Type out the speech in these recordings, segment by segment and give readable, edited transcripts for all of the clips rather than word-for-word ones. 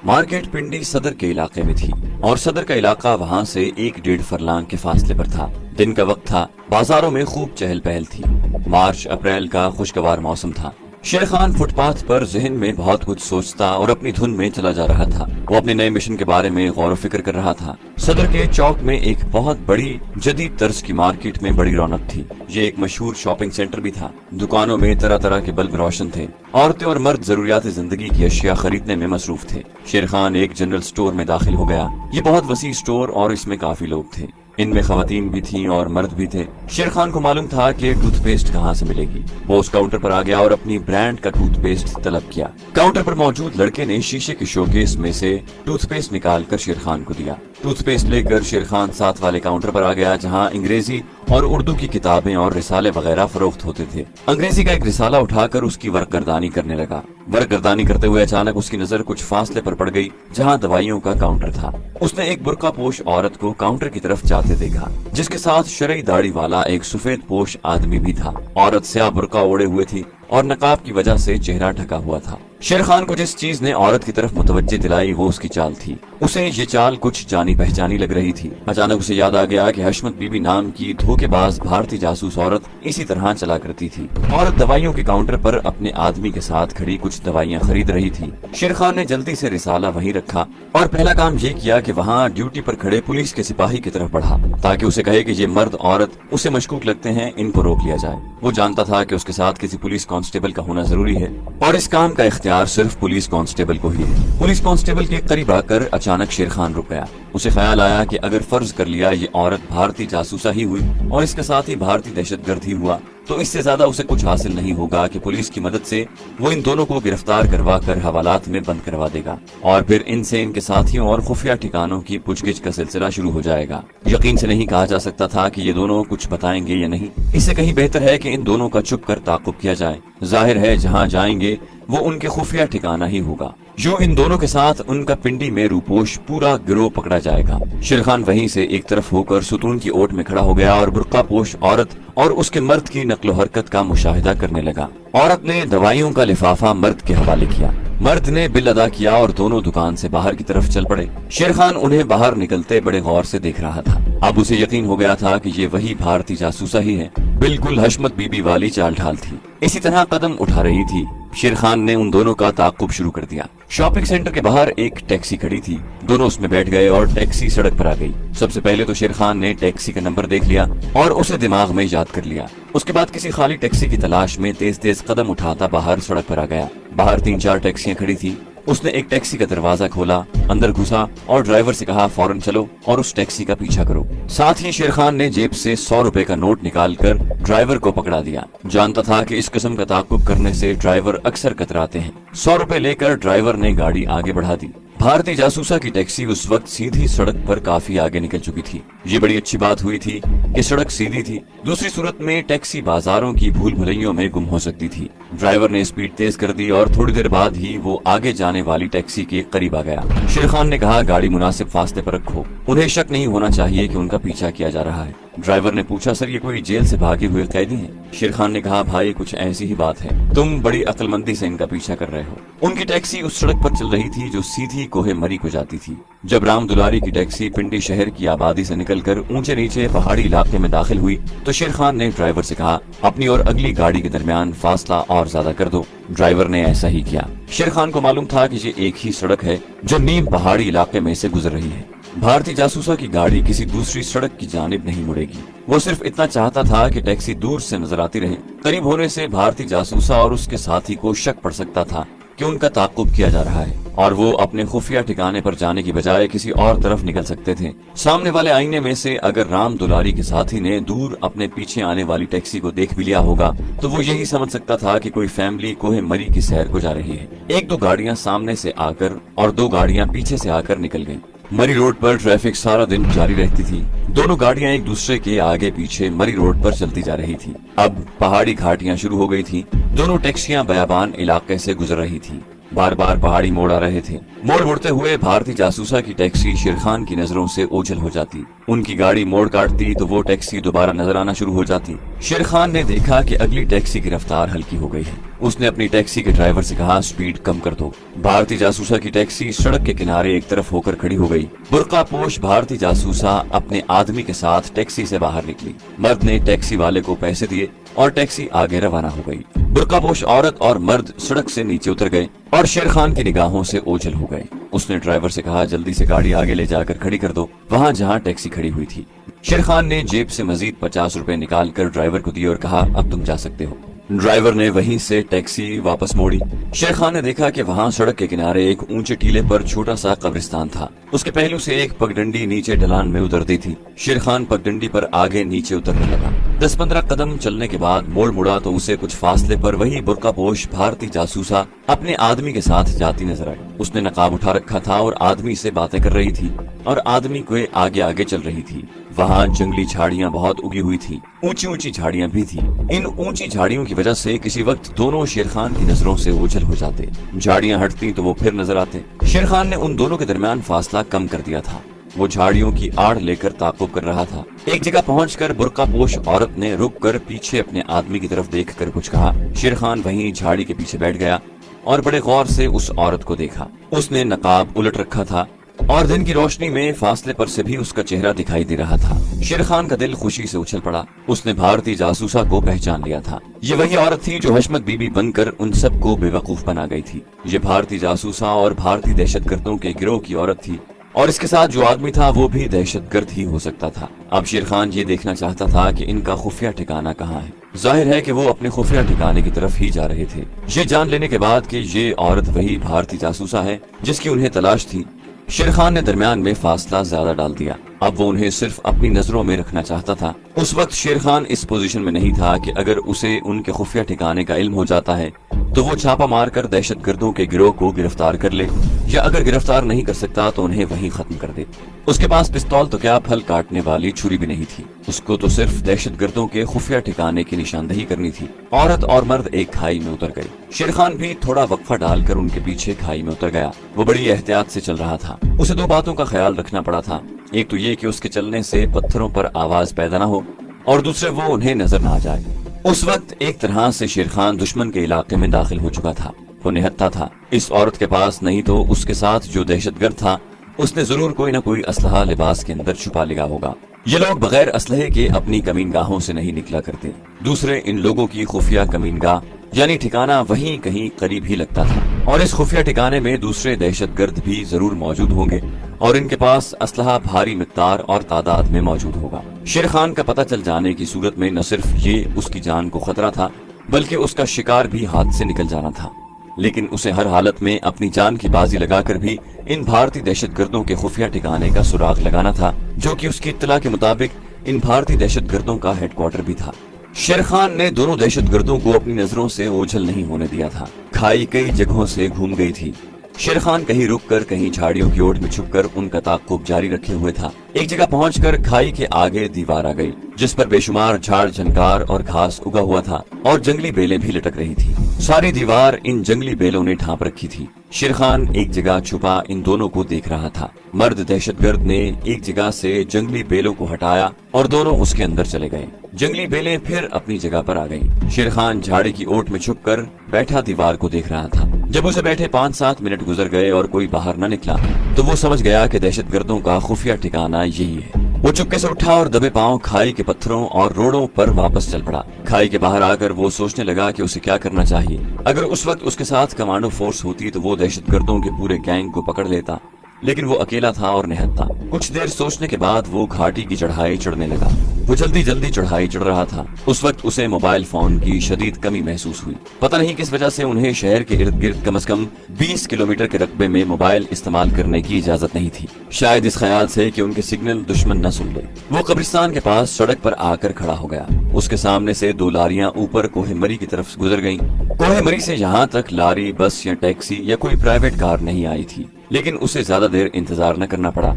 Market पिंडी सदर के इलाके में थी और सदर का इलाका वहाँ से 1-1.5 फरलांग के फासले पर था। दिन का वक्त था, बाजारों में खूब चहल पहल थी। मार्च अप्रैल का खुशगवार मौसम था। शेर खान फुटपाथ पर जहन में बहुत कुछ सोचता और अपनी धुन में चला जा रहा था। वो अपने नए मिशन के बारे में गौर फिक्र कर रहा था। सदर के चौक में एक बहुत बड़ी जदीद तर्ज की मार्केट में बड़ी रौनक थी। ये एक मशहूर शॉपिंग सेंटर भी था। दुकानों में तरह तरह के बल्ब रोशन थे। औरतें और मर्द जरूरियात जिंदगी की अशिया खरीदने में मसरूफ थे। शेर खान एक जनरल स्टोर में दाखिल हो गया। ये बहुत वसी स्टोर और इसमें काफी लोग थे। इनमें खवातीन भी थीं और मर्द भी थे। शेर खान को मालूम था कि टूथपेस्ट कहाँ से मिलेगी। वो उस काउंटर पर आ गया और अपनी ब्रांड का टूथपेस्ट तलब किया। काउंटर पर मौजूद लड़के ने शीशे के शोकेस में से टूथपेस्ट निकाल कर शेर खान को दिया। टूथपेस्ट लेकर शेर खान साथ वाले काउंटर पर आ गया, जहाँ अंग्रेजी और उर्दू की किताबें और रिसाले वगैरह फरोख्त होते थे। अंग्रेजी का एक रिसाला उठाकर उसकी वर्कगर्दानी करने लगा। वर्कगर्दानी करते हुए अचानक उसकी नजर कुछ फासले पर पड़ गई, जहाँ दवाइयों का काउंटर था। उसने एक बुर्का पोश औरत को काउंटर की तरफ जाते देखा, जिसके साथ शरई दाढ़ी वाला एक सफेद पोश आदमी भी था। औरत स्याह बुर्का ओढ़े हुए थी और नकाब की वजह से चेहरा ढका हुआ था। शेर खान को जिस चीज ने औरत की तरफ मुतवज्जे दिलाई वो उसकी चाल थी। उसे ये चाल कुछ जानी पहचानी लग रही थी। अचानक उसे याद आ गया कि हशमत बीबी नाम की धोखेबाज भारतीय जासूस औरत इसी तरह चला करती थी। औरत दवाइयों के काउंटर पर अपने आदमी के साथ खड़ी कुछ दवाइयाँ खरीद रही थी। शेर खान ने जल्दी से रिसाला वहीं रखा और पहला काम ये किया कि वहाँ ड्यूटी पर खड़े पुलिस के सिपाही की तरफ बढ़ा, ताकि उसे कहे कि ये मर्द औरत उसे मशकूक लगते हैं, इनको रोक लिया जाए। वो जानता था कि उसके साथ किसी पुलिस कांस्टेबल का होना जरूरी है और इस काम का इख्तियार सिर्फ पुलिस कांस्टेबल को ही है। पुलिस कांस्टेबल के करीब आकर अचानक शेर खान रुक गया। उसे ख्याल आया कि अगर फर्ज कर लिया ये औरत भारतीय जासूसा ही हुई और इसके साथ ही भारतीय दहशतगर्द ही हुआ, तो इससे ज्यादा उसे कुछ हासिल नहीं होगा कि पुलिस की मदद से वो इन दोनों को गिरफ्तार करवा कर हवालात में बंद करवा देगा और फिर इनसे इनके साथियों और खुफिया ठिकानों की पूछगिछ का सिलसिला शुरू हो जाएगा। यकीन से नहीं कहा जा सकता था कि ये दोनों कुछ बताएंगे या नहीं। इससे कहीं बेहतर है कि इन दोनों का छुप कर ताकुब किया जाए। जाहिर है जहाँ जाएंगे वो उनके खुफिया ठिकाना ही होगा। जो इन दोनों के साथ उनका पिंडी में रूपोश पूरा गिरोह पकड़ा जाएगा। शेर खान वहीं से एक तरफ होकर सुतून की ओट में खड़ा हो गया और बुर्का पोश औरत और उसके मर्द की नक्लो हरकत का मुशाहिदा करने लगा। औरत ने दवाइयों का लिफाफा मर्द के हवाले किया। मर्द ने बिल अदा किया और दोनों दुकान से बाहर की तरफ चल पड़े। शेर खान उन्हें बाहर निकलते बड़े गौर से देख रहा था। अब उसे यकीन हो गया था कि ये वही भारतीय जासूसा ही है। बिल्कुल हशमत बीबी वाली चाल ढाल थी। इसी तरह कदम उठा रही थी। शेर खान ने उन दोनों का ताकुब शुरू कर दिया। शॉपिंग सेंटर के बाहर एक टैक्सी खड़ी थी। दोनों उसमें बैठ गए और टैक्सी सड़क पर आ गई। सबसे पहले तो शेर खान ने टैक्सी का नंबर देख लिया और उसे दिमाग में याद कर लिया। उसके बाद किसी खाली टैक्सी की तलाश में तेज तेज कदम उठाता बाहर सड़क पर आ गया। बाहर 3-4 टैक्सियां खड़ी थी। उसने एक टैक्सी का दरवाजा खोला, अंदर घुसा और ड्राइवर से कहा फौरन चलो और उस टैक्सी का पीछा करो। साथ ही शेर खान ने जेब से 100 रुपए का नोट निकालकर ड्राइवर को पकड़ा दिया। जानता था कि इस किस्म का ताकुब करने से ड्राइवर अक्सर कतराते हैं। 100 रुपए लेकर ड्राइवर ने गाड़ी आगे बढ़ा दी। भारतीय जासूसा की टैक्सी उस वक्त सीधी सड़क पर काफी आगे निकल चुकी थी। ये बड़ी अच्छी बात हुई थी कि सड़क सीधी थी। दूसरी सूरत में टैक्सी बाजारों की भूल भुलैयों में गुम हो सकती थी। ड्राइवर ने स्पीड तेज कर दी और थोड़ी देर बाद ही वो आगे जाने वाली टैक्सी के करीब आ गया। शेर खान ने कहा गाड़ी मुनासिब फासले पर रखो, उन्हें शक नहीं होना चाहिए कि उनका पीछा किया जा रहा है। ड्राइवर ने पूछा सर ये कोई जेल से भागे हुए कैदी हैं? शेर खान ने कहा भाई कुछ ऐसी ही बात है, तुम बड़ी अक्लमंदी से इनका पीछा कर रहे हो। उनकी टैक्सी उस सड़क पर चल रही थी जो सीधी कोहे मरी को जाती थी। जब राम दुलारी की टैक्सी पिंडी शहर की आबादी से निकलकर ऊंचे नीचे पहाड़ी इलाके में दाखिल हुई तो शेर खान ने ड्राइवर से कहा अपनी और अगली गाड़ी के दरमियान फासला और ज्यादा कर दो। ड्राइवर ने ऐसा ही किया। शेर खान को मालूम था कि ये एक ही सड़क है जो नीम पहाड़ी इलाके में से गुजर रही है। भारतीय जासूसा की गाड़ी किसी दूसरी सड़क की जानिब नहीं मुड़ेगी। वो सिर्फ इतना चाहता था कि टैक्सी दूर से नजर आती रहे। करीब होने से भारतीय जासूसा और उसके साथी को शक पड़ सकता था कि उनका ताकुब किया जा रहा है और वो अपने खुफिया ठिकाने पर जाने की बजाय किसी और तरफ निकल सकते थे। सामने वाले आईने में से अगर राम दुलारी के साथी ने दूर अपने पीछे आने वाली टैक्सी को देख भी लिया होगा तो वो यही समझ सकता था कि कोई फैमिली कोहे मरी की सैर को जा रही है। 1-2 गाड़ियां सामने से आकर और 2 गाड़ियां पीछे से आकर निकल गईं। मरी रोड पर ट्रैफिक सारा दिन जारी रहती थी। दोनों गाड़ियां एक दूसरे के आगे पीछे मरी रोड पर चलती जा रही थी। अब पहाड़ी घाटियां शुरू हो गई थी। दोनों टैक्सियां बयाबान इलाके से गुजर रही थी। बार बार पहाड़ी मोड़ आ रहे थे। मोड़ मुड़ते हुए भारतीय जासूसा की टैक्सी शेर खान की नजरों से ओझल हो जाती। उनकी गाड़ी मोड़ काटती तो वो टैक्सी दोबारा नजर आना शुरू हो जाती। शेर खान ने देखा कि अगली टैक्सी की रफ्तार हल्की हो गई है। उसने अपनी टैक्सी के ड्राइवर से कहा, स्पीड कम कर दो। भारतीय जासूसा की टैक्सी सड़क के किनारे एक तरफ होकर खड़ी हो गई। बुर्कापोश भारतीय जासूसा अपने आदमी के साथ टैक्सी से बाहर निकली। मर्द ने टैक्सी वाले को पैसे दिए और टैक्सी आगे रवाना हो गई। बुर्कापोश औरत और मर्द सड़क से नीचे उतर गए और शेर खान की निगाहों से ओझल हो गए। उसने ड्राइवर से कहा, जल्दी से गाड़ी आगे ले जाकर खड़ी कर दो, वहाँ जहाँ टैक्सी खड़ी हुई थी। शेर खान ने जेब से मजीद 50 रुपए निकाल कर ड्राइवर को दिए और कहा, अब तुम जा सकते हो। ड्राइवर ने वहीं से टैक्सी वापस मोड़ी। शेर खान ने देखा कि वहाँ सड़क के किनारे एक ऊंचे टीले पर छोटा सा कब्रिस्तान था। उसके पहलू से एक पगडंडी नीचे ढलान में उतरती थी। शेर खान पगडंडी पर आगे नीचे उतरने लगा। 10-15 कदम चलने के बाद मोड़ मुड़ा तो उसे कुछ फासले पर वही बुर्कापोश भारतीय जासूसा अपने आदमी के साथ जाती नजर आई। उसने नकाब उठा रखा था और आदमी से बातें कर रही थी और आदमी को आगे आगे चल रही थी। वहाँ जंगली झाड़ियाँ बहुत उगी हुई थी, ऊंची ऊंची झाड़ियाँ भी थी। इन ऊंची झाड़ियों की वजह से किसी वक्त दोनों शेर खान की नजरों से ओझल हो जाते। झाड़ियाँ हटती तो वो फिर नजर आते। शेर खान ने उन दोनों के दरमियान फासला कम कर दिया था। वो झाड़ियों की आड़ लेकर ताक़ुब कर रहा था। एक जगह पहुंचकर बुर्कापोश औरत ने रुक कर पीछे अपने आदमी की तरफ देख कर कुछ कहा। शेर खान वहीं झाड़ी के पीछे बैठ गया और बड़े गौर से उस औरत को देखा। उसने नकाब उलट रखा था और दिन की रोशनी में फासले पर से भी उसका चेहरा दिखाई दे रहा था। शेर खान का दिल खुशी से उछल पड़ा। उसने भारतीय जासूसा को पहचान लिया था। ये वही औरत थी जो हशमत बीबी बनकर उन सबको बेवकूफ बना गई थी। ये भारतीय जासूसा और भारतीय दहशतगर्दों के गिरोह की औरत थी और इसके साथ जो आदमी था वो भी दहशतगर्द ही हो सकता था। अब शेर खान ये देखना चाहता था कि इनका खुफिया ठिकाना कहाँ है। जाहिर है कि वो अपने खुफिया ठिकाने की तरफ ही जा रहे थे। ये जान लेने के बाद कि ये औरत वही भारतीय जासूसा है जिसकी उन्हें तलाश थी, शेर खान ने दरमियान में फासला ज्यादा डाल दिया। अब वो उन्हें सिर्फ अपनी नजरों में रखना चाहता था। उस वक्त शेर खान इस पोजीशन में नहीं था कि अगर उसे उनके खुफिया ठिकाने का इल्म हो जाता है तो वो छापा मारकर दहशतगर्दों के गिरोह को गिरफ्तार कर ले, या अगर गिरफ्तार नहीं कर सकता तो उन्हें वहीं खत्म कर दे। उसके पास पिस्तौल तो क्या, फल काटने वाली छुरी भी नहीं थी। उसको तो सिर्फ दहशतगर्दों के खुफिया ठिकाने की निशानदही करनी थी। औरत और मर्द एक खाई में उतर गए। शेर खान भी थोड़ा वक्फा डालकर उनके पीछे खाई में उतर गया। वो बड़ी एहतियात से चल रहा था। उसे दो बातों का ख्याल रखना पड़ा था। एक तो ये कि उसके चलने से पत्थरों पर आवाज पैदा न हो और दूसरे वो उन्हें नजर न आ जाए। उस वक्त एक तरह से शेर खान दुश्मन के इलाके में दाखिल हो चुका था। वो निहत्था था। इस औरत के पास नहीं तो उसके साथ जो दहशतगर्द था उसने जरूर कोई न कोई असलहा लिबास के अंदर छुपा लिया होगा। ये लोग बगैर असलहे के अपनी कमीनगाहों से नहीं निकला करते। दूसरे इन लोगों की खुफिया कमीनगाह यानी ठिकाना वहीं कहीं करीब ही लगता था और इस खुफिया ठिकाने में दूसरे दहशतगर्द भी जरूर मौजूद होंगे और इनके पास असलहा भारी मिकदार और तादाद में मौजूद होगा। शेर खान का पता चल जाने की सूरत में न सिर्फ ये उसकी जान को खतरा था बल्कि उसका शिकार भी हाथ से निकल जाना था। लेकिन उसे हर हालत में अपनी जान की बाजी लगाकर भी इन भारतीय दहशतगर्दों के खुफिया ठिकाने का सुराग लगाना था, जो कि उसकी इत्तला के मुताबिक इन भारतीय दहशतगर्दों का हेडक्वार्टर भी था। शेर खान ने दोनों दहशतगर्दों को अपनी नजरों से ओझल नहीं होने दिया था। खाई कई जगहों से घूम गई थी। शेर खान कहीं रुककर कहीं झाड़ियों की ओट में छुपकर उनका ताक़ुब जारी रखे हुए था। एक जगह पहुंचकर खाई के आगे दीवार आ गई जिस पर बेशुमार झाड़ झनकार और घास उगा हुआ था और जंगली बेलें भी लटक रही थी। सारी दीवार इन जंगली बेलों ने ढांप रखी थी। शेर खान एक जगह छुपा इन दोनों को देख रहा था। मर्द दहशतगर्द ने एक जगह से जंगली बेलों को हटाया और दोनों उसके अंदर चले गए। जंगली बेलें फिर अपनी जगह पर आ गईं। शेर खान झाड़ी की ओट में छुपकर बैठा दीवार को देख रहा था। जब उसे बैठे 5-7 मिनट गुजर गए और कोई बाहर न निकला तो वो समझ गया कि दहशतगर्दों का खुफिया ठिकाना यही है। वो चुपके से उठा और दबे पांव खाई के पत्थरों और रोड़ों पर वापस चल पड़ा। खाई के बाहर आकर वो सोचने लगा कि उसे क्या करना चाहिए। अगर उस वक्त उसके साथ कमांडो फोर्स होती तो वो दहशतगर्दों के पूरे गैंग को पकड़ लेता, लेकिन वो अकेला था और निहत्था। कुछ देर सोचने के बाद वो घाटी की चढ़ाई चढ़ने लगा। वो जल्दी जल्दी चढ़ाई चढ़ रहा था। उस वक्त उसे मोबाइल फोन की शदीद कमी महसूस हुई। पता नहीं किस वजह से उन्हें शहर के इर्द गिर्द कम से कम 20 किलोमीटर के रकबे में मोबाइल इस्तेमाल करने की इजाजत नहीं थी, शायद इस ख्याल से कि उनके सिग्नल दुश्मन न सुन ले। वो कब्रिस्तान के पास सड़क पर आकर खड़ा हो गया। उसके सामने से 2 लारियां ऊपर कोहेमरी की तरफ गुजर गईं। कोहेमरी से यहाँ तक लारी, बस या टैक्सी या कोई प्राइवेट कार नहीं आई थी, लेकिन उसे ज्यादा देर इंतजार न करना पड़ा।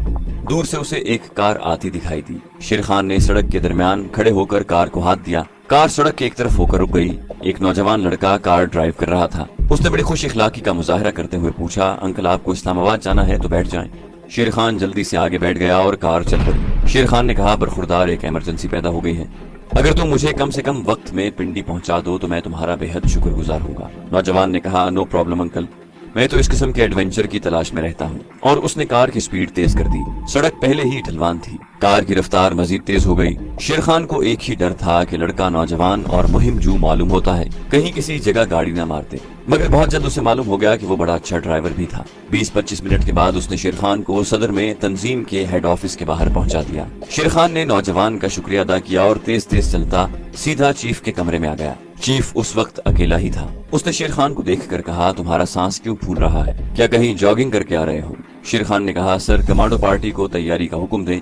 दूर से उसे एक कार आती दिखाई दी। शेर खान ने सड़क के दरमियान खड़े होकर कार को हाथ दिया कार सड़क के एक तरफ होकर रुक गई। एक नौजवान लड़का कार ड्राइव कर रहा था। उसने बड़ी खुश इखलाकी का मुजाहरा करते हुए पूछा, अंकल आपको इस्लामाबाद जाना है तो बैठ जाएं। शेर खान जल्दी से आगे बैठ गया और कार चल पड़ी। शेर खान ने कहा, बरखुरदार एक इमरजेंसी पैदा हो गई है, अगर तुम मुझे कम से कम वक्त में पिंडी पहुंचा दो तो मैं तुम्हारा बेहद शुक्रगुजार होगा। नौजवान ने कहा, नो प्रॉब्लम अंकल, मैं तो इस किस्म के एडवेंचर की तलाश में रहता हूँ। और उसने कार की स्पीड तेज कर दी। सड़क पहले ही ढलवान थी। कार की रफ्तार मजीद तेज हो गई। शेर खान को एक ही डर था कि लड़का नौजवान और मुहिम जू मालूम होता है, कहीं किसी जगह गाड़ी न मारते। मगर बहुत जल्द उसे मालूम हो गया कि वो बड़ा अच्छा ड्राइवर भी था। 20-25 मिनट के बाद उसने शेर खान को सदर में तंजीम के हेड ऑफिस के बाहर पहुंचा दिया। शेर खान ने नौजवान का शुक्रिया अदा किया और तेज तेज चलता सीधा चीफ के कमरे में आ गया। चीफ उस वक्त अकेला ही था। उसने शेर खान को देखकर कहा, तुम्हारा सांस क्यों फूल रहा है, क्या कहीं जॉगिंग करके आ रहे हो? शेर खान ने कहा, सर कमांडो पार्टी को तैयारी का हुक्म दें,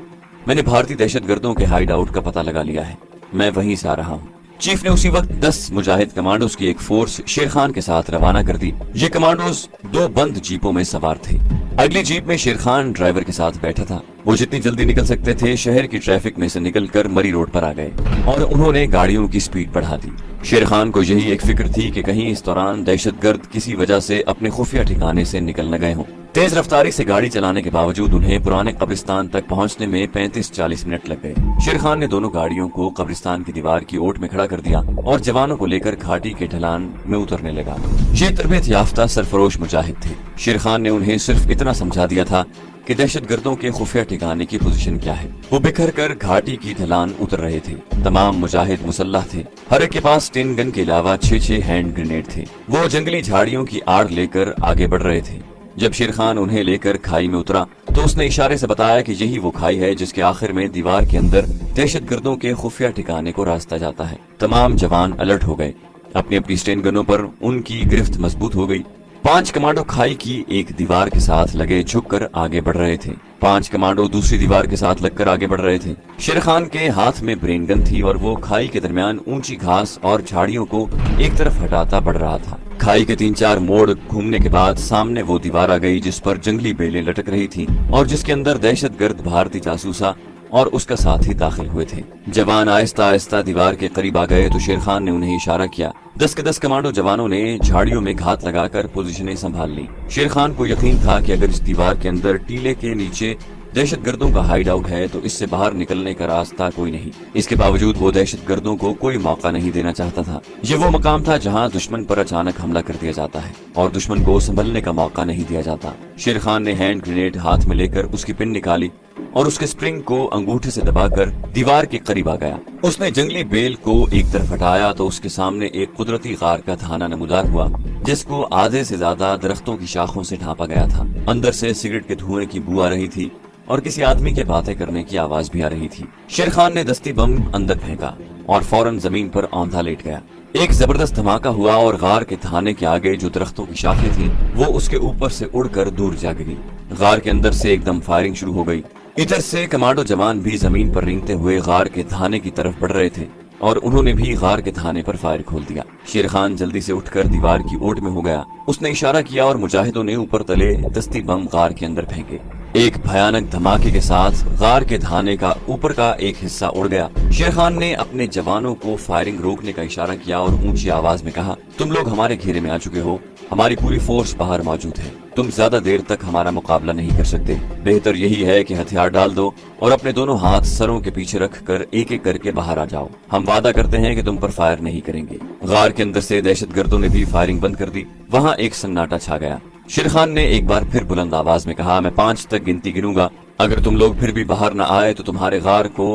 मैंने भारतीय दहशतगर्दों के हाइड आउट का पता लगा लिया है, मैं वहीं से आ रहा हूँ। चीफ ने उसी वक्त 10 मुजाहिद कमांडोज की एक फोर्स शेर खान के साथ रवाना कर दी। ये कमांडोज 2 बंद जीपों में सवार थे। अगली जीप में शेर खान ड्राइवर के साथ बैठा था। वो जितनी जल्दी निकल सकते थे शहर की ट्रैफिक में से निकलकर मरी रोड पर आ गए और उन्होंने गाड़ियों की स्पीड बढ़ा दी। शेर खान को यही एक फिक्र थी कि कहीं इस दौरान दहशतगर्द किसी वजह से अपने खुफिया ठिकाने से निकल न गए हों। तेज रफ्तारी से गाड़ी चलाने के बावजूद उन्हें पुराने कब्रिस्तान तक पहुंचने में 35-40 मिनट लग गए। शेर खान ने दोनों गाड़ियों को कब्रिस्तान की दीवार की ओट में खड़ा कर दिया और जवानों को लेकर घाटी के ढलान में उतरने लगा। ये तरबियत याफ्ता सरफरोश मुजाहिद थे। शेर खान ने उन्हें सिर्फ इतना समझा दिया था कि दहशतगर्दों के खुफिया ठिकाने की पोजीशन क्या है। वो बिखर कर घाटी की ढलान उतर रहे थे। तमाम मुजाहिद मुसल्लह थे। हर एक के पास 10 गन के अलावा 6-6 हैंड ग्रेनेड थे। वो जंगली झाड़ियों की आड़ लेकर आगे बढ़ रहे थे। जब शेर खान उन्हें लेकर खाई में उतरा तो उसने इशारे से बताया कि यही वो खाई है जिसके आखिर में दीवार के अंदर दहशतगर्दों के खुफिया ठिकाने को रास्ता जाता है। तमाम जवान अलर्ट हो गए। अपनी अपनी स्टेन गनों पर उनकी गिरफ्त मजबूत हो गई। 5 कमांडो खाई की एक दीवार के साथ लगे झुककर आगे बढ़ रहे थे। 5 कमांडो दूसरी दीवार के साथ लगकर आगे बढ़ रहे थे। शेर खान के हाथ में ब्रेन गन थी और वो खाई के दरमियान ऊंची घास और झाड़ियों को एक तरफ हटाता बढ़ रहा था। खाई के 3-4 मोड़ घूमने के बाद सामने वो दीवार आ गई जिस पर जंगली बेलें लटक रही थी और जिसके अंदर दहशतगर्द भारतीय जासूसा और उसका साथी दाखिल हुए थे। जवान आहिस्ता आहिस्ता दीवार के करीब आ गए तो शेर खान ने उन्हें इशारा किया। 10 के 10 कमांडो जवानों ने झाड़ियों में घात लगाकर पोजीशनें संभाल ली। शेर खान को यकीन था कि अगर इस दीवार के अंदर टीले के नीचे दहशतगर्दों का हाइड आउट है तो इससे बाहर निकलने का रास्ता कोई नहीं। इसके बावजूद वो दहशतगर्दों को कोई मौका नहीं देना चाहता था। ये वो मकाम था जहां दुश्मन पर अचानक हमला कर दिया जाता है और दुश्मन को संभलने का मौका नहीं दिया जाता। शेर खान ने हैंड ग्रेनेड हाथ में लेकर उसकी पिन निकाली और उसके स्प्रिंग को अंगूठे से दबाकर दीवार के करीब आ गया। उसने जंगली बेल को एक तरफ हटाया तो उसके सामने एक कुदरती गार का थाना नमूदार हुआ जिसको आधे से ज्यादा दरख्तों की शाखों से ढांपा गया था। अंदर से सिगरेट के धुएं की बू आ रही थी और किसी आदमी के बातें करने की आवाज भी आ रही थी। शेर खान ने दस्ती बम अंदर फेंका और फौरन जमीन पर औंधा लेट गया। एक जबरदस्त धमाका हुआ और गार के थाने के आगे जो दरख्तों की शाखें थी वो उसके ऊपर से उड़कर दूर जा गिरी। गार के अंदर से एकदम फायरिंग शुरू हो गई। इधर से कमांडो जवान भी जमीन पर रेंगते हुए गार के थाने की तरफ बढ़ रहे थे और उन्होंने भी गार के थाने पर फायर खोल दिया। शेर खान जल्दी से उठकर दीवार की ओट में हो गया। उसने इशारा किया और मुजाहिदों ने ऊपर तले दस्ती बम गार के अंदर फेंके। एक भयानक धमाके के साथ गार के थाने का ऊपर का एक हिस्सा उड़ गया। शेर खान ने अपने जवानों को फायरिंग रोकने का इशारा किया और ऊंची आवाज में कहा, तुम लोग हमारे घेरे में आ चुके हो, हमारी पूरी फोर्स बाहर मौजूद है, तुम ज्यादा देर तक हमारा मुकाबला नहीं कर सकते। बेहतर यही है कि हथियार डाल दो और अपने दोनों हाथ सरों के पीछे रख कर एक एक करके बाहर आ जाओ। हम वादा करते हैं कि तुम पर फायर नहीं करेंगे। गार के अंदर से दहशतगर्दों ने भी फायरिंग बंद कर दी। वहाँ एक सन्नाटा छा गया। शेर खान ने एक बार फिर बुलंद आवाज में कहा, मैं 5 तक गिनती गिनूंगा, अगर तुम लोग फिर भी बाहर न आए तो तुम्हारे गार को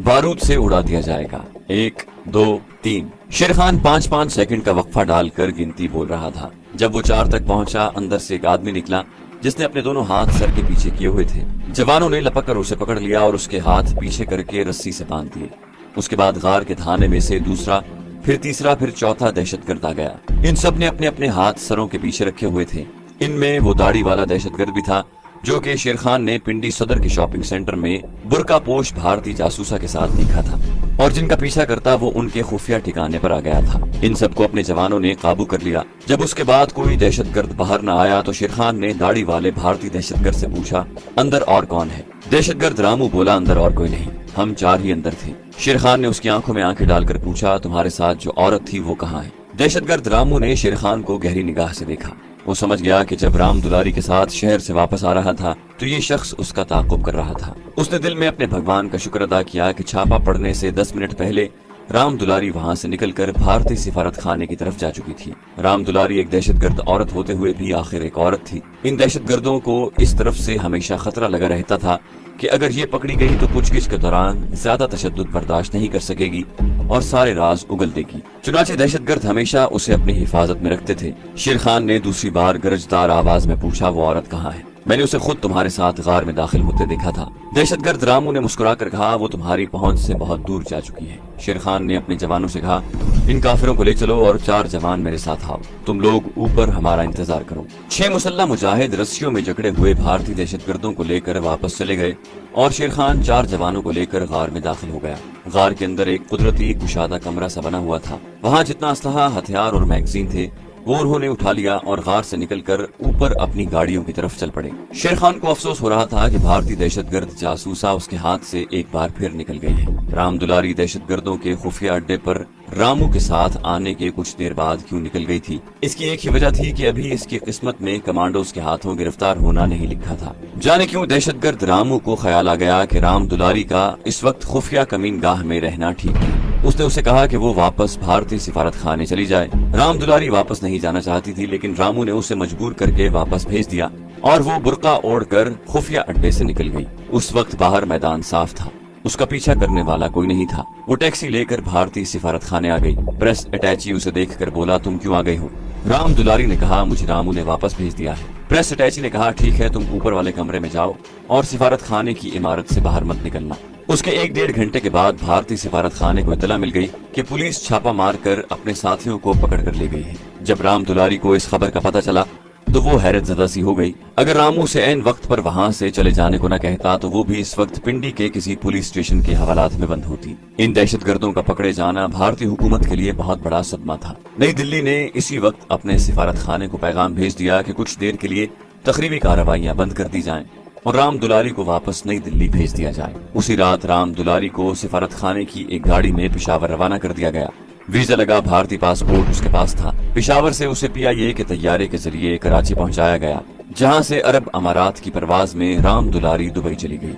बारूद से उड़ा दिया जाएगा। 1, 2, 3। शेर खान 5-5 सेकंड का वक्फा डालकर गिनती बोल रहा था। जब वो 4 तक पहुंचा अंदर से एक आदमी निकला जिसने अपने दोनों हाथ सर के पीछे किए हुए थे। जवानों ने लपक कर उसे पकड़ लिया और उसके हाथ पीछे करके रस्सी से बांध दिए। उसके बाद गार के थाने में से दूसरा, फिर तीसरा, फिर चौथा दहशतगर्द आ गया। इन सब ने अपने अपने हाथ सरों के पीछे रखे हुए थे। इनमें वो दाढ़ी वाला दहशतगर्द भी था जो कि शेर खान ने पिंडी सदर के शॉपिंग सेंटर में बुरका पोश भारतीय जासूसा के साथ देखा था और जिनका पीछा करता वो उनके खुफिया ठिकाने पर आ गया था। इन सबको अपने जवानों ने काबू कर लिया। जब उसके बाद कोई दहशतगर्द बाहर न आया तो शेर खान ने दाढ़ी वाले भारतीय दहशतगर्द से पूछा, अंदर और कौन है? दहशतगर्द रामू बोला, अंदर और कोई नहीं, हम 4 ही अंदर थे। शेर खान ने उसकी आंखों में आंखें डालकर पूछा, तुम्हारे साथ जो औरत थी वो कहाँ है? दहशतगर्द रामू ने शेर खान को गहरी निगाह से देखा। वो समझ गया कि जब राम दुलारी के साथ शहर से वापस आ रहा था तो ये शख्स उसका ताक़ुब कर रहा था। उसने दिल में अपने भगवान का शुक्र अदा किया कि छापा पड़ने से 10 मिनट पहले राम दुलारी वहां से निकलकर भारतीय सिफारत खाने की तरफ जा चुकी थी। राम दुलारी एक दहशतगर्द औरत होते हुए भी आखिर एक औरत थी। इन दहशतगर्दों को इस तरफ से हमेशा खतरा लगा रहता था कि अगर ये पकड़ी गई तो पूछगिछ के दौरान ज्यादा तशद्दुद बर्दाश्त नहीं कर सकेगी और सारे राज उगल देगी। चुनाचे दहशतगर्द हमेशा उसे अपनी हिफाजत में रखते थे। शेर खान ने दूसरी बार गरजदार आवाज में पूछा, वो औरत कहाँ है? मैंने उसे खुद तुम्हारे साथ गार में दाखिल होते देखा था। दहशतगर्द रामू ने मुस्कुराकर कहा, वो तुम्हारी पहुंच से बहुत दूर जा चुकी है। शेर खान ने अपने जवानों से कहा, इन काफिरों को ले चलो और 4 जवान मेरे साथ आओ। तुम लोग ऊपर हमारा इंतजार करो। 6 मुसल्लह मुजाहिद रस्सियों में जकड़े हुए भारतीय दहशतगर्दों को लेकर वापस चले गए और शेर खान 4 जवानों को लेकर गार में दाखिल हो गया। गार के अंदर एक कुदरती कुशादा कमरा सा बना हुआ था। वहाँ जितना असलहा, हथियार और मैगजीन थे वो उन्होंने उठा लिया और गार से निकलकर ऊपर अपनी गाड़ियों की तरफ चल पड़े। शेर खान को अफसोस हो रहा था कि भारतीय दहशतगर्द जासूसा उसके हाथ से एक बार फिर निकल गई है। राम दुलारी दहशतगर्दों के खुफिया अड्डे पर रामू के साथ आने के कुछ देर बाद क्यों निकल गई थी? इसकी एक ही वजह थी कि अभी इसकी किस्मत में कमांडोज के हाथों गिरफ्तार होना नहीं लिखा था। जाने क्यों दहशतगर्द रामू को ख्याल आ गया कि राम दुलारी का इस वक्त खुफिया कमीन गाह में रहना ठीक है। उसने उसे कहा कि वो वापस भारतीय सिफारत खाने चली जाए। राम दुलारी वापस नहीं जाना चाहती थी, लेकिन रामू ने उसे मजबूर करके वापस भेज दिया और वो बुर्का ओढ़कर खुफिया अड्डे से निकल गई। उस वक्त बाहर मैदान साफ था, उसका पीछा करने वाला कोई नहीं था। वो टैक्सी लेकर भारतीय सिफारत खाने आ गई। प्रेस अटैची उसे देखकर बोला, तुम क्यों आ गई हो? राम दुलारी ने कहा, मुझे रामू ने वापस भेज दिया है। प्रेस अटैची ने कहा, ठीक है, तुम ऊपर वाले कमरे में जाओ और सिफारत खाने की इमारत से बाहर मत निकलना। उसके 1-1.5 घंटे के बाद भारतीय सिफारत खाने को इत्तला मिल गई कि पुलिस छापा मारकर अपने साथियों को पकड़ कर ले गई है। जब राम दुलारी को इस खबर का पता चला तो वो हैरत ज़दा सी हो गई। अगर रामू से ऐन वक्त पर वहां से चले जाने को न कहता तो वो भी इस वक्त पिंडी के किसी पुलिस स्टेशन के हवालात में बंद होती। इन दहशतगर्दों का पकड़े जाना भारतीय हुकूमत के लिए बहुत बड़ा सदमा था। नई दिल्ली ने इसी वक्त अपने सिफारत खाने को पैगाम भेज दिया कि कुछ देर के लिए तकरीबी कार्रवाइयां बंद कर दी जाएं और राम दुलारी को वापस नई दिल्ली भेज दिया जाए। उसी रात राम दुलारी को सिफारत खाने की एक गाड़ी में पेशावर रवाना कर दिया गया। वीजा लगा भारतीय पासपोर्ट उसके पास था। पेशावर से उसे PIA के तैयारे के जरिए कराची पहुंचाया गया, जहां से अरब अमारात की परवाज में राम दुलारी दुबई चली गई।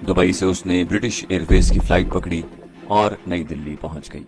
दुबई से उसने ब्रिटिश एयरवेज की फ्लाइट पकड़ी और नई दिल्ली पहुंच गई।